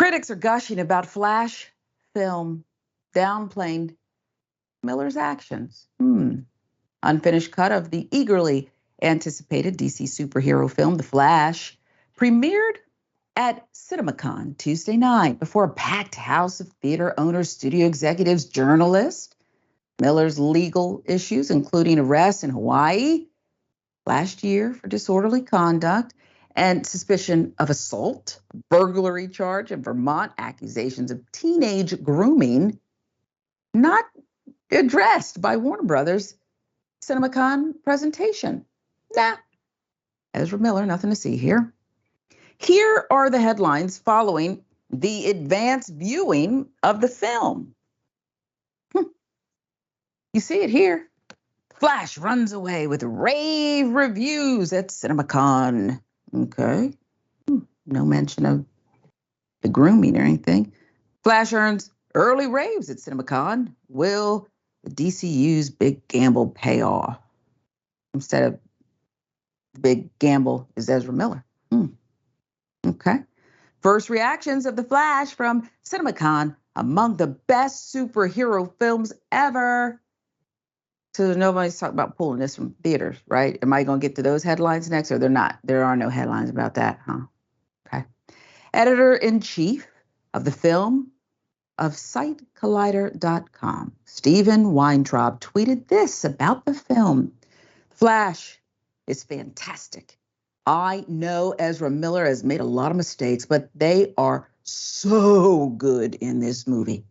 Critics are gushing about Flash film, downplaying Miller's actions. Unfinished cut of the eagerly anticipated DC superhero film, The Flash, premiered at CinemaCon Tuesday night before a packed house of theater owners, studio executives, journalists. Miller's legal issues, including arrest in Hawaii last year for disorderly conduct and suspicion of assault, burglary charge in Vermont, accusations of teenage grooming, not addressed by Warner Brothers CinemaCon presentation. Ezra Miller, nothing to see here. Here are the headlines following the advanced viewing of the film. You see it here. Flash runs away with rave reviews at CinemaCon. Okay. No mention of the grooming or anything. Flash earns early raves at CinemaCon. Will the DCU's big gamble pay off? Instead of the big gamble is Ezra Miller. Okay. First reactions of The Flash from CinemaCon, among the best superhero films ever. So nobody's talking about pulling this from theaters, right? Am I going to get to those headlines next, or they're not? There are no headlines about that, huh? Okay. Editor-in-chief of the film of SiteCollider.com, Stephen Weintraub, tweeted this about the film. Flash is fantastic. I know Ezra Miller has made a lot of mistakes, but they are so good in this movie.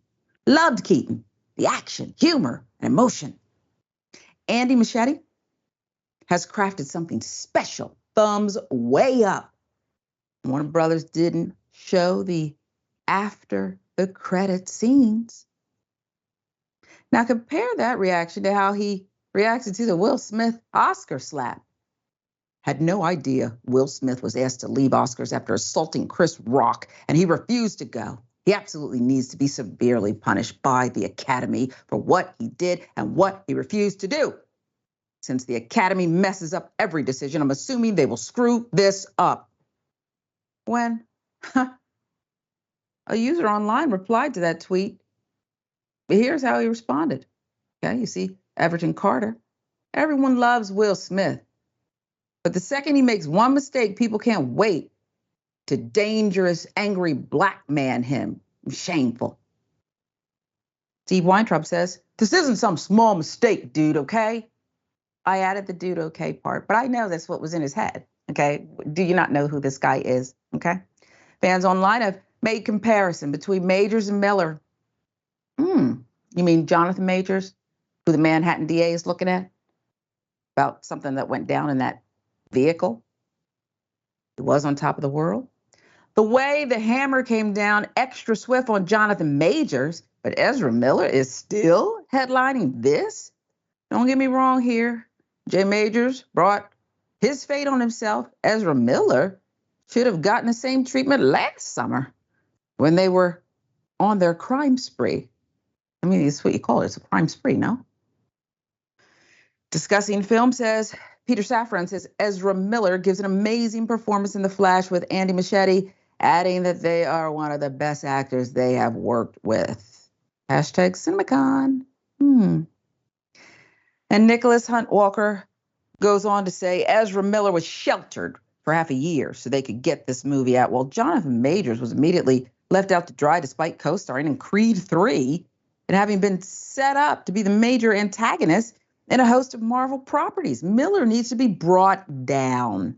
Loved Keaton, the action, humor, and emotion. Andy Muschietti has crafted something special. Thumbs way up. Warner Brothers didn't show the after the credit scenes. Now compare that reaction to how he reacted to the Will Smith Oscar slap. Had no idea Will Smith was asked to leave Oscars after assaulting Chris Rock, and he refused to go. He absolutely needs to be severely punished by the Academy for what he did and what he refused to do. Since the Academy messes up every decision, I'm assuming they will screw this up. When a user online replied to that tweet, but here's how he responded. Okay, you see, Everton Carter. Everyone loves Will Smith. But the second he makes one mistake, people can't wait to dangerous, angry black man him. Shameful. Steve Weintraub says, this isn't some small mistake, dude, okay? I added the dude okay part, but I know that's what was in his head, okay? Do you not know who this guy is, okay? Fans online have made comparison between Majors and Miller. You mean Jonathan Majors, who the Manhattan DA is looking at? About something that went down in that vehicle? It was on top of the world. The way the hammer came down extra swift on Jonathan Majors, but Ezra Miller is still headlining this? Don't get me wrong here. Jay Majors brought his fate on himself. Ezra Miller should have gotten the same treatment last summer when they were on their crime spree. I mean, it's what you call it. It's a crime spree, no? Discussing film says, Peter Safran says, Ezra Miller gives an amazing performance in The Flash with Andy Muschietti, adding that they are one of the best actors they have worked with. Hashtag CinemaCon. And Nicholas Hunt Walker goes on to say Ezra Miller was sheltered for half a year so they could get this movie out, while Jonathan Majors was immediately left out to dry despite co-starring in Creed 3 and having been set up to be the major antagonist in a host of Marvel properties. Miller needs to be brought down.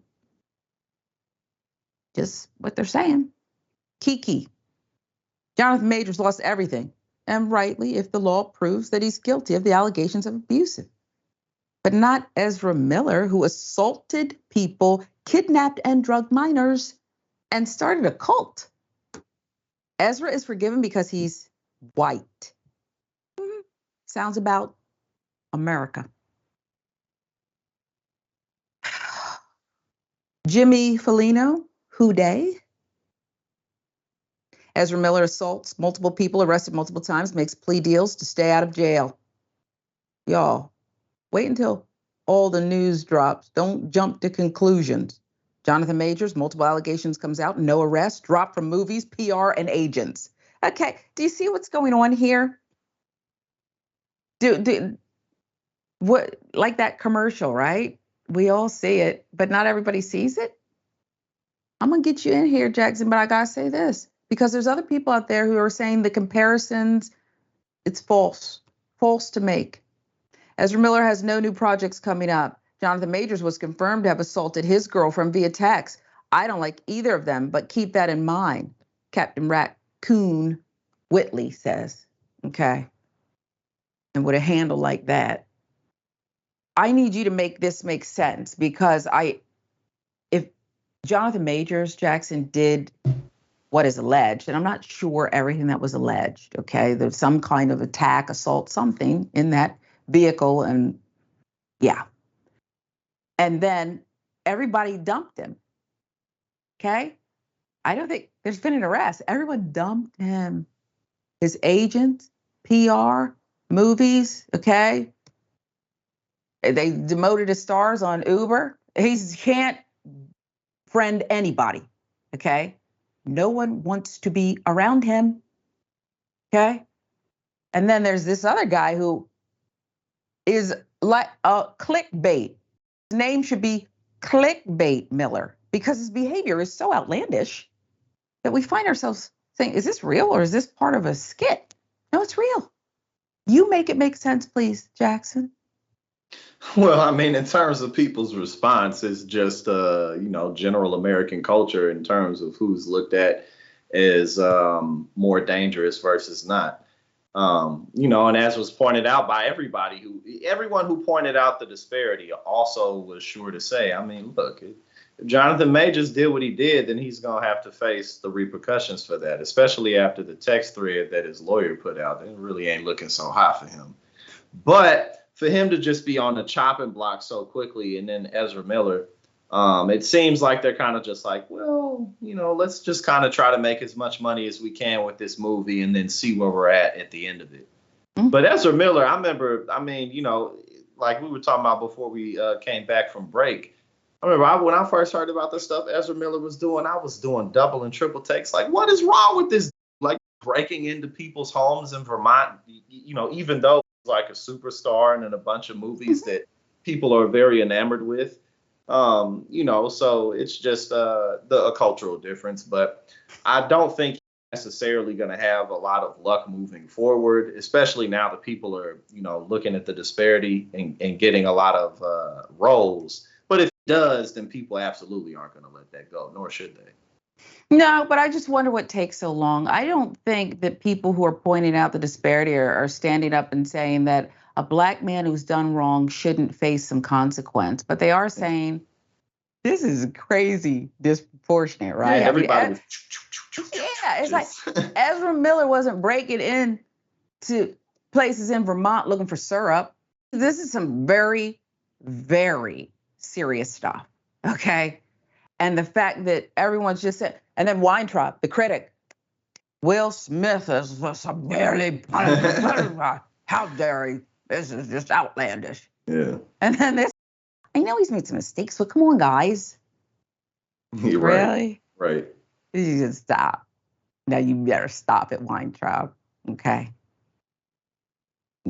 Just what they're saying. Kiki. Jonathan Majors lost everything, and rightly, if the law proves that he's guilty of the allegations of abuse. But not Ezra Miller, who assaulted people, kidnapped and drugged minors, and started a cult. Ezra is forgiven because he's white. Sounds about America. Jimmy Felino, who dey? Ezra Miller assaults multiple people, arrested multiple times, makes plea deals to stay out of jail. Y'all, wait until all the news drops. Don't jump to conclusions. Jonathan Majors, multiple allegations comes out, no arrest, dropped from movies, PR, and agents. Okay, do you see what's going on here? What, like that commercial, right? We all see it, but not everybody sees it. I'm gonna get you in here, Jackson, but I gotta say this because there's other people out there who are saying the comparisons, it's false to make. Ezra Miller has no new projects coming up. Jonathan Majors was confirmed to have assaulted his girlfriend via text. I don't like either of them, but keep that in mind. Captain Raccoon Whitley says, okay. And with a handle like that, I need you to make this make sense because if Jonathan Majors, Jackson, did what is alleged, and I'm not sure everything that was alleged, okay? There's some kind of attack, assault, something in that vehicle, and yeah. And then everybody dumped him, okay? I don't think there's been an arrest. Everyone dumped him. His agent, PR, movies, okay? They demoted his stars on Uber. He can't friend anybody, okay? No one wants to be around him, okay? And then there's this other guy who is like a clickbait. His name should be Clickbait Miller because his behavior is so outlandish that we find ourselves saying, is this real or is this part of a skit? No, it's real. You make it make sense, please, Jackson. Well, I mean, in terms of people's response, it's just, general American culture in terms of who's looked at as more dangerous versus not. And as was pointed out by everyone who pointed out the disparity also was sure to say, I mean, look, if Jonathan Majors did what he did, then he's going to have to face the repercussions for that, especially after the text thread that his lawyer put out. It really ain't looking so hot for him. But for him to just be on the chopping block so quickly, and then Ezra Miller, it seems like they're kind of just like, well, let's just kind of try to make as much money as we can with this movie and then see where we're at the end of it. Mm-hmm. But Ezra Miller, I remember, like we were talking about before we came back from break, I remember when I first heard about the stuff Ezra Miller was doing, I was doing double and triple takes. Like, what is wrong with this? Like, breaking into people's homes in Vermont, even though like a superstar and in a bunch of movies that people are very enamored with, so it's just a cultural difference. But I don't think he's necessarily going to have a lot of luck moving forward, especially now that people are, looking at the disparity and getting a lot of roles. But if he does, then people absolutely aren't going to let that go, nor should they. No, but I just wonder what takes so long. I don't think that people who are pointing out the disparity are standing up and saying that a black man who's done wrong shouldn't face some consequence. But they are saying this is crazy, disproportionate, right? Yeah, everybody was. Yeah, it's like Ezra Miller wasn't breaking in to places in Vermont looking for syrup. This is some very, very serious stuff, okay? And the fact that everyone's just said, and then Weintraub, the critic, Will Smith is severely punished. How dare he? This is just outlandish. Yeah. And then this, I know he's made some mistakes, but come on, guys. You're really? Right. You just stop. Now you better stop it, Weintraub. Okay.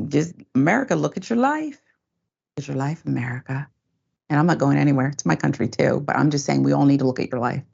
Just America, look at your life. Look at your life, America. And I'm not going anywhere. It's my country too. But I'm just saying we all need to look at your life.